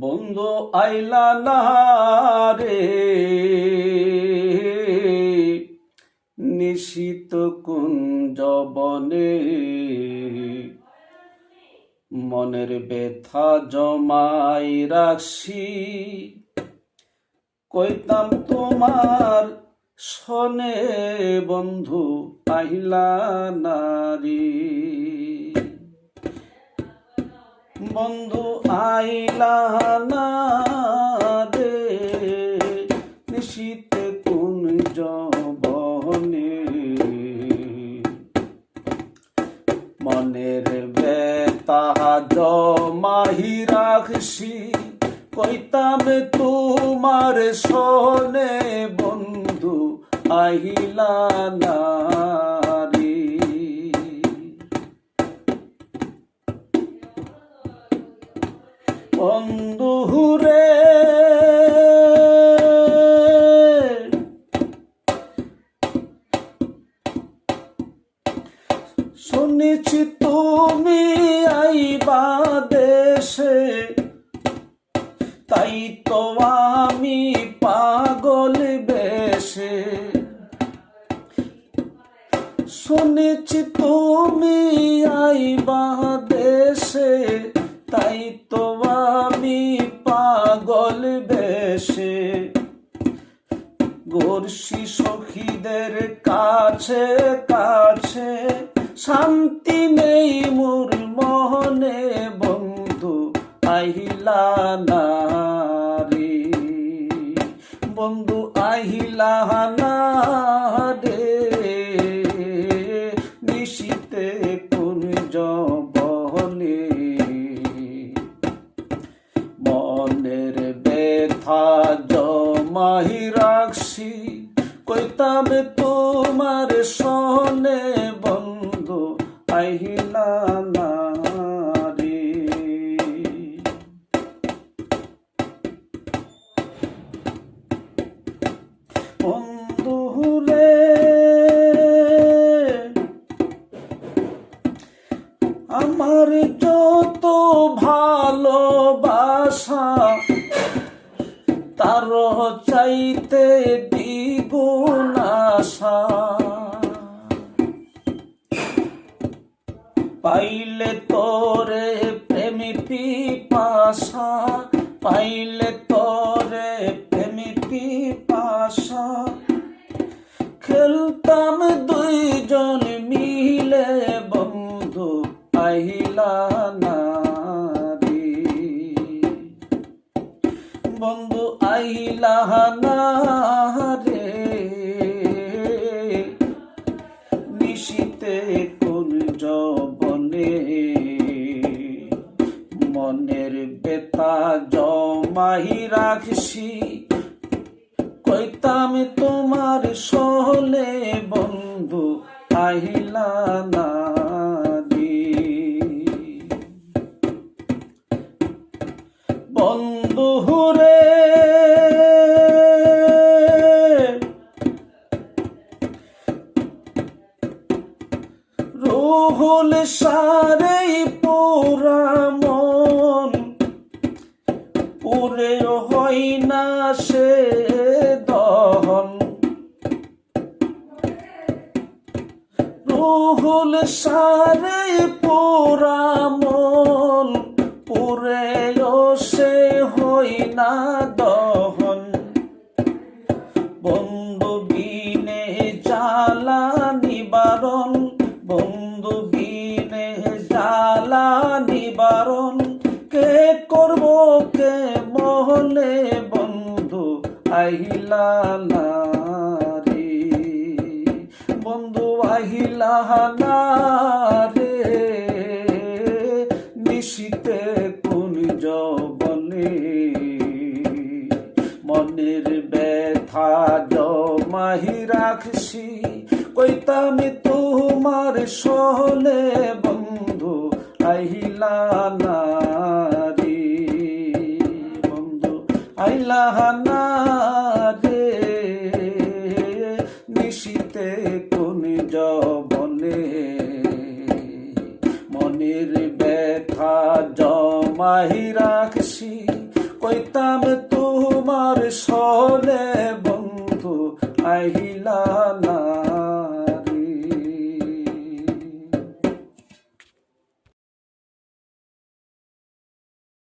বন্ধু আইলা না রে, নিশিত কুঞ্জ বনে মনের ব্যথা জমাই রাখছি। কইতাম তোমার শোনে বন্ধু আইলা না রে। বন্ধু আইলা না রে, নিশীতে কুঞ্জ বনে মনের ব্যথা জমাহি রাখছি। কইতাম তোমার শোনে বন্ধু আইলা না রে। বন্ধু রে শুনেছি তুমি আইবা দেশে, তাই তো আমি পাগল বেশে। শুনেছি তুমি আইবা দেশে, তাই তো আমি পাগল বেশে। গোরসি সখীদের কাছে কাছে, শান্তি নেই মোর মনে বন্ধু আইলা না রে। বন্ধু আইলা না রে, নিশীতে কুঞ্জ বনে মনের ব্যথা জমাহি রাখছি। কইতাম তোমার শোনে বন্ধু আইলা না রে। বন্ধু রে আমার যত ভালোবাসা, তার চাইতে দ্বিগুণ আশা। পাইলে তোরে প্রেমী পিপাসা, পাইলে তোরে প্রেমী পিপাসা। খেলতাম দুইজন মিলে বন্ধু আইলা না রে। বন্ধু আইলা না রে, নিশীতে কুঞ্জ বনে মনের ব্যথা জমাহি রাখছি। কইতাম তোমার শোনে বন্ধু আইলা না রে। বন্ধু রে রুহুল সারে পুরা মন, পুরে হই না সে দহন। রুহুল সারে পুরা মন, পুরে সে হই না দহন। বন্ধু বিনে জ্বালা নিবারণ, বন্ধু বিনে জ্বালা নিবারণ। কে করব কে মহলে বন্ধু আইলা না রে। বন্ধু আইলা না রে, নিশীতে কুঞ্জ বনে মনের ব্যথা জমাহি রাখছি। কইতাম তোমার শোনে বন্ধু আইলা না রে। বন্ধু আইলা না রে, নিশীতে কুঞ্জ বনে মনের ব্যথা জমাহি রাখছি। কইতাম তোমার সলে বন্ধু আহিলা না।